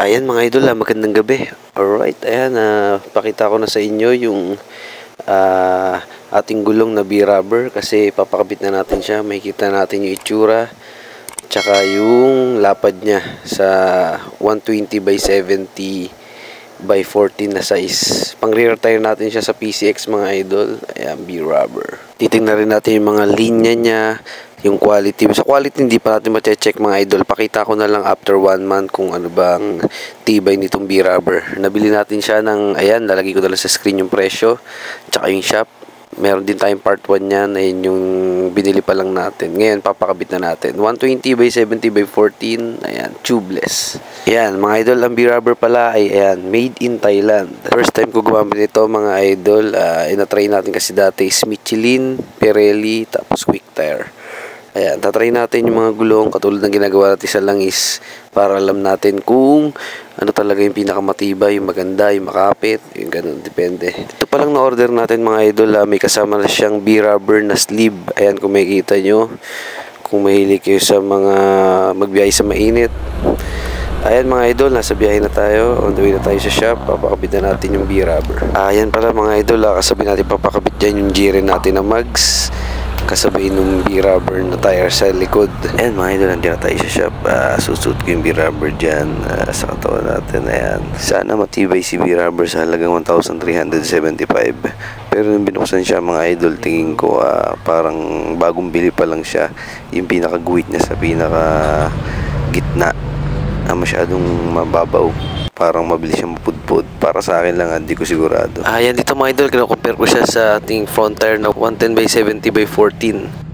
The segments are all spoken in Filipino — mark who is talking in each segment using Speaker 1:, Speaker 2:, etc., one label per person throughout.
Speaker 1: Ayan mga idol, magandang gabi. Alright, ayan, pakita ko na sa inyo yung ating gulong na B-rubber kasi papakabit na natin siya. Makikita natin yung itsura tsaka yung lapad niya sa 120 by 70 by 14 na size. Pang rear tire natin siya sa PCX mga idol. Ayan, B-rubber. Titingnan rin natin yung mga linya niya, yung quality. Sa quality hindi pa natin ma-check mga idol. Pakita ko na lang after 1 month kung ano bang tibay nitong B-rubber. Nabili natin siya ng, ayan, lalagay ko na lang sa screen yung presyo tsaka yung shop. Meron din tayong part 1 niyan. Ayun yung binili pa lang natin. Ngayon papakabit na natin. 120 by 70 by 14. Ayan, tubeless. Ayan, mga idol, ang B-rubber pala ay ayan, made in Thailand. First time ko gumamit nito mga idol. Ina-try natin kasi dati is Michelin, Pirelli, tapos Quick Tire. Ayan, tatry natin yung mga gulong katulad ng ginagawa natin sa langis para alam natin kung ano talaga yung pinakamatibay, yung maganda, yung makapit, yung ganun, depende. Ito pa lang na-order natin mga idol, may kasama na siyang B-rubber na sleeve. Ayan, kung makikita nyo, kung mahilig kayo sa mga magbiyahe sa mainit. Ayan mga idol, nasa biyahe na tayo, on the way na tayo sa shop, papakabit na natin yung B-rubber. Ayan pala mga idol, kasabi natin papakabit dyan yung G-rin natin na mags. Kasabay nung B-rubber na tire sa likod. And mga idol, nandiyan na tayo sa shop. Susut ko yung B-rubber dyan sa katawan natin. Ayan. Sana matibay si B-rubber sa halagang 1,375. Pero nung binuksan siya mga idol, tingin ko parang bagong bili pa lang siya. Yung pinaka-guwit niya sa pinaka-gitna masyadong mababaw. Parang mabilis siyang mapudpud. Para sa akin lang, hindi ko sigurado. Ayan, dito mga idol, kino-compare ko siya sa ating front tire na 110 by 70 by 14.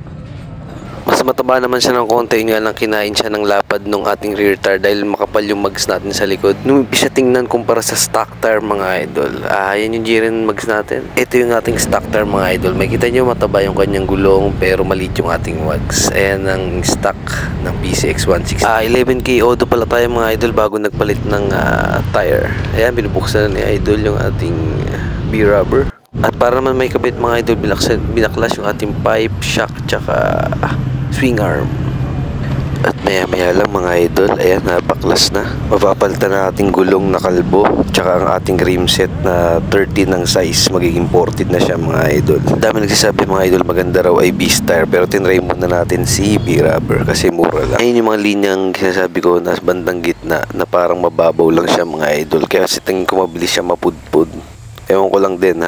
Speaker 1: Mas mataba naman siya ng konti, nga lang kinain siya ng lapad ng ating rear tire dahil makapal yung mags natin sa likod. Nung siya tingnan kumpara sa stock tire mga idol. Ayan yung G-rin mags natin. Ito yung ating stock tire mga idol. Makikita nyo mataba yung kanyang gulong pero maliit yung ating mags. Ayan ang stock ng PCX 160. 11K odo pala tayo mga idol bago nagpalit ng tire. Ayan, binubuksan na ni idol yung ating B-rubber. At para naman may kabit mga idol, binaklas yung ating pipe, shock, tsaka swing arm. At maya lang mga idol, ayan, nabaklas na. Mapapalitan na ating gulong na kalbo, tsaka ang ating rim set na 30 ng size, magiging 40 na siya mga idol. Dami nagsasabi mga idol maganda raw ay B-Star, pero tinry muna natin si B-rubber kasi mura lang. Ayun yung mga linyang sinasabi ko na bandang gitna na parang mababaw lang siya mga idol, kaya kasi tingin ko mabilis siya mapudpud. Ewan ko lang din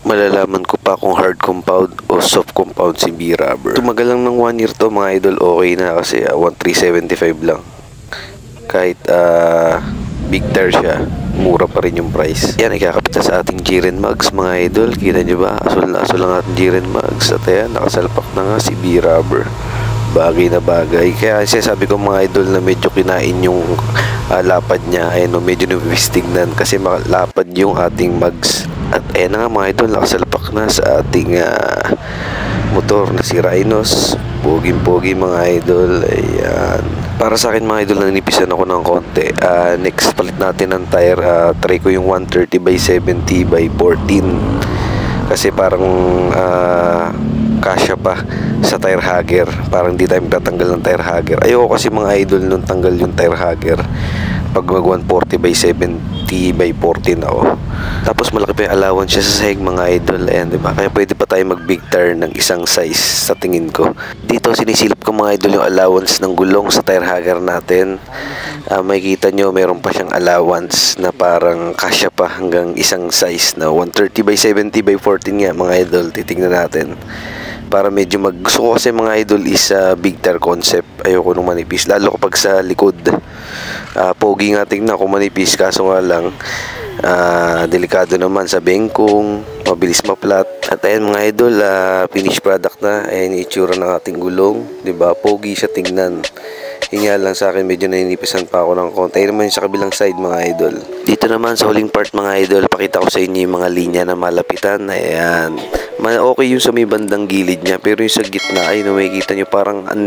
Speaker 1: malalaman ko pa kung hard compound o soft compound si B-rubber. Tumagal lang ng 1 year to mga idol, okay na kasi 1,375 lang. Kahit big tire siya, mura pa rin yung price. Yan, ikakapit na sa ating G-rin mags mga idol. Kita nyo ba? Asul na asul ang ating G-rin mags. At ayan, nakasalpak na nga si B-rubber. Bagay na bagay. Kaya sabi ko mga idol na medyo kinain yung lapad niya. Ayun, medyo nabibistignan kasi malapad yung ating mags. At ayan na nga mga idol, nakasalpak na sa ating motor na si Rhinos. Poging-pogi mga idol. Ayan. Para sa akin mga idol, nanipisan ako ng konti. Next, palit natin ng tire. Try ko yung 130 by 70 by 14. Kasi parang kasya pa sa tire hugger. Parang di tayo magtatanggal ng tire hugger. Ayoko kasi mga idol nung tanggal yung tire hugger pag mag 140 by 70 by 14 ako. Tapos malaki pa yung allowance siya sa sahig mga idol. Ayan, diba? Kaya pwede pa tayo mag big tire ng isang size sa tingin ko. Dito sinisilip ko mga idol yung allowance ng gulong sa tire hugger natin. Makikita nyo meron pa siyang allowance na parang kasya pa hanggang isang size na 130 by 70 by 14 nga mga idol. Titignan natin. Para medyo gusto ko kasi mga idol is big tire concept. Ayoko nung manipis, lalo kapag sa likod. Pogi nga tingnan kung manipis, kaso nga lang delikado naman sa bengkong, mabilis maplat. At ayan mga idol, finished product na. Ayan yung itsura ng ating gulong, diba? Pogi siya tingnan. Hinga lang sa akin, medyo naninipisan pa ako ng konti. Ayun naman yung sa kabilang side mga idol. Dito naman sa huling part mga idol, pakita ko sa inyo yung mga linya na malapitan. Ayan, okay yung sa may bandang gilid niya, pero yung sa gitna ay makikita nyo parang ang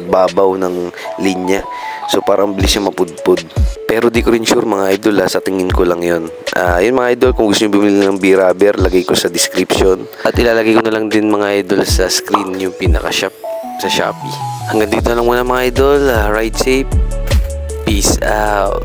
Speaker 1: babaw ng linya. So parang bilis siya mapudpud. Pero di ko rin sure mga idol, sa tingin ko lang yun. Yun mga idol, kung gusto nyo bumili ng B-rubber, lagay ko sa description. At ilalagay ko na lang din mga idol sa screen yung pinaka-shop sa Shopee. Hanggang dito lang muna mga idol. Ride safe. Peace out.